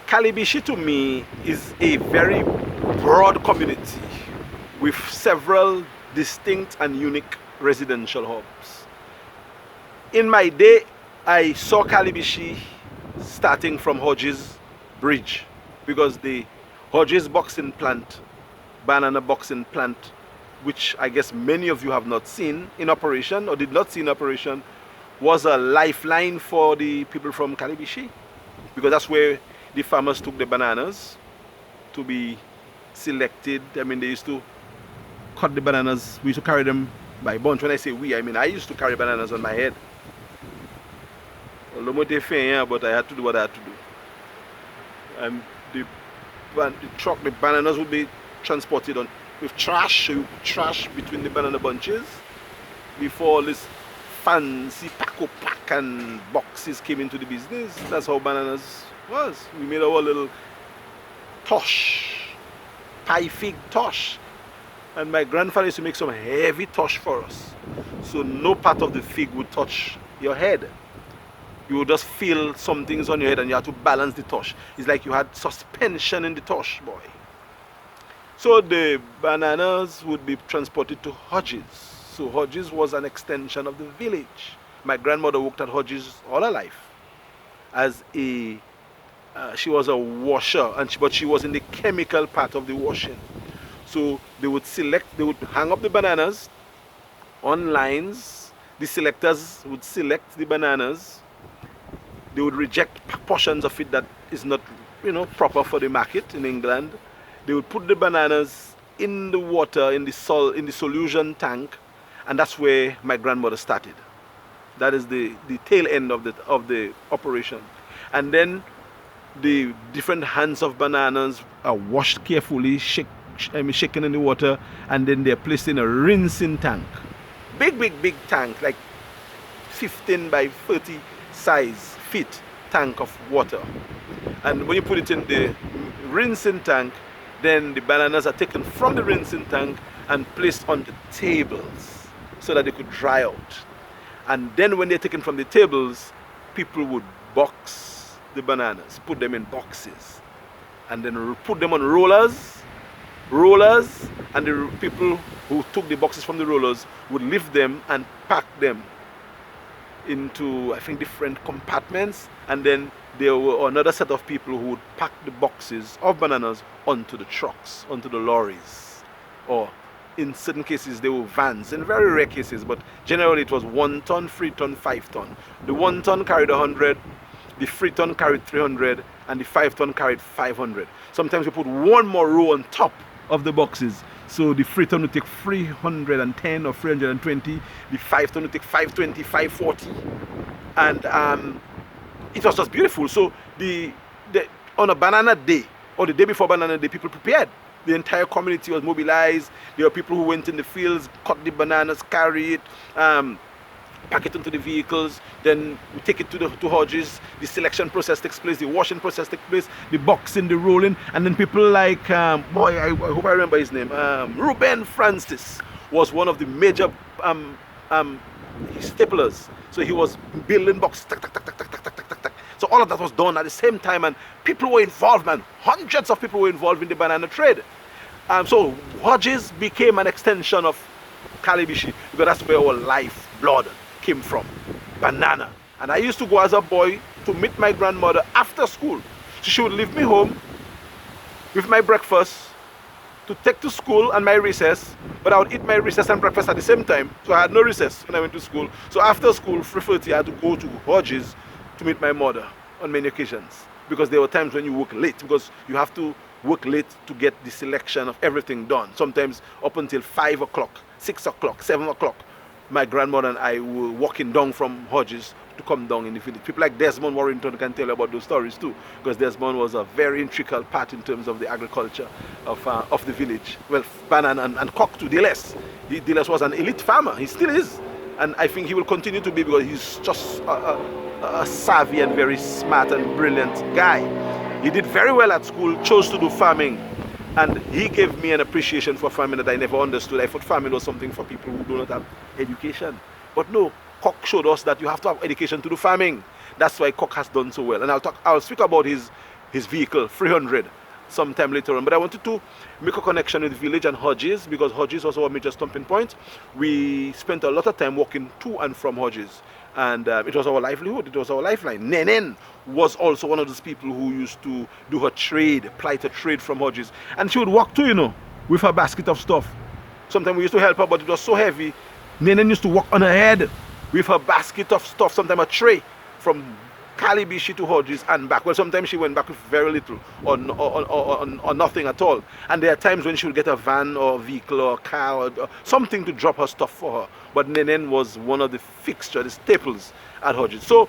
Calibishie to me is a very broad community with several distinct and unique residential hubs. In my day, I saw Calibishie starting from Hodges Bridge, because the Hodges boxing plant, banana boxing plant, which I guess many of you have not seen in operation or did not see in operation, was a lifeline for the people from Calibishie, because that's where the farmers took the bananas to be selected. I mean, they used to cut the bananas. We used to carry them by bunch. When I say we, I mean I used to carry bananas on my head. But I had to do what I had to do. And the truck, the bananas would be transported on with trash. So you put trash between the banana bunches before all this fancy pack and boxes came into the business. That's how bananas was. We made our little tosh, pie fig tosh, and my grandfather used to make some heavy tosh for us, so no part of the fig would touch your head. You would just feel some things on your head and you had to balance the tosh. It's like you had suspension in the tosh, boy. So the bananas would be transported to Hodges. So Hodges was an extension of the village. My grandmother worked at Hodges all her life as a she was a washer, but she was in the chemical part of the washing. So they would hang up the bananas on lines. The selectors would select the bananas. They would reject portions of it that is not, proper for the market in England. They would put the bananas in the water, in the solution tank, and that's where my grandmother started. That is the tail end of the operation. And then the different hands of bananas are washed carefully, shaken in the water, and then they're placed in a rinsing tank. Big tank, like 15 by 30 feet tank of water. And when you put it in the rinsing tank, then the bananas are taken from the rinsing tank and placed on the tables so that they could dry out. And then when they're taken from the tables, people would box the bananas, put them in boxes, and then put them on rollers, and the people who took the boxes from the rollers would lift them and pack them into, I think, different compartments, and then there were another set of people who would pack the boxes of bananas onto the trucks, onto the lorries, or in certain cases they were vans, in very rare cases, but generally it was 1 ton, 3 ton, 5 ton. The 1 ton carried 100, the 3 ton carried 300, and the 5 ton carried 500. Sometimes we put one more row on top of the boxes. So the 3 ton would take 310 or 320, the 5 ton would take 520, 540. And it was just beautiful. So on a banana day, or the day before banana day, people prepared. The entire community was mobilized. There were people who went in the fields, cut the bananas, carry it, pack it into the vehicles, then we take it to Hodges. The selection process takes place, the washing process takes place, the boxing, the rolling, and then people like, I hope I remember his name, Ruben Francis was one of the major staplers. So he was building boxes, So all of that was done at the same time, and people were involved, man. Hundreds of people were involved in the banana trade. So Hodges became an extension of Calibishie, because that's where our lifeblood came from, banana. And I used to go as a boy to meet my grandmother after school. So she would leave me home with my breakfast to take to school and my recess, but I would eat my recess and breakfast at the same time. So I had no recess when I went to school. So after school, 3:30, I had to go to Hodges to meet my mother on many occasions, because there were times when you work late, because you have to work late to get the selection of everything done. Sometimes up until 5 o'clock, 6 o'clock, 7 o'clock, my grandmother and I were walking down from Hodges to come down in the village. People like Desmond Warrington can tell you about those stories too, because Desmond was a very integral part in terms of the agriculture of the village. Well, banana and cock too, Diles. Diles was an elite farmer, he still is. And I think he will continue to be, because he's just a savvy and very smart and brilliant guy. He did very well at school, chose to do farming, and he gave me an appreciation for farming that I never understood. I thought farming was something for people who do not have education. But no, Cock showed us that you have to have education to do farming. That's why Cock has done so well. And I'll speak about his his vehicle, 300, sometime later on. But I wanted to make a connection with village and Hodges, because Hodges was our major stopping point. We spent a lot of time walking to and from Hodges, and it was our livelihood, it was our lifeline. Nenen was also one of those people who used to do her trade, plight her trade from Hodges, and she would walk too, you know, with her basket of stuff. Sometimes we used to help her, but it was so heavy. Nenen used to walk on her head with her basket of stuff, sometimes a tray, from Calibishie to Hodges and back. Well, sometimes she went back with very little or nothing at all. And there are times when she would get a van or a vehicle or a car or something to drop her stuff for her. But Nenen was one of the fixtures, the staples at Hodges. So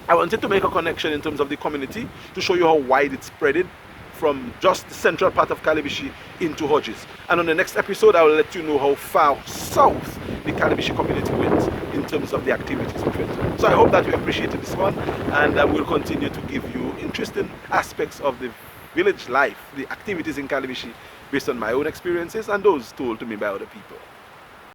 I wanted to make a connection in terms of the community to show you how wide it spreaded from just the central part of Calibishie into Hodges. And on the next episode, I will let you know how far south the Calibishie community went in terms of the activities we went. So I hope that you appreciated this one, and I will continue to give you interesting aspects of the village life, the activities in Calibishie, based on my own experiences and those told to me by other people.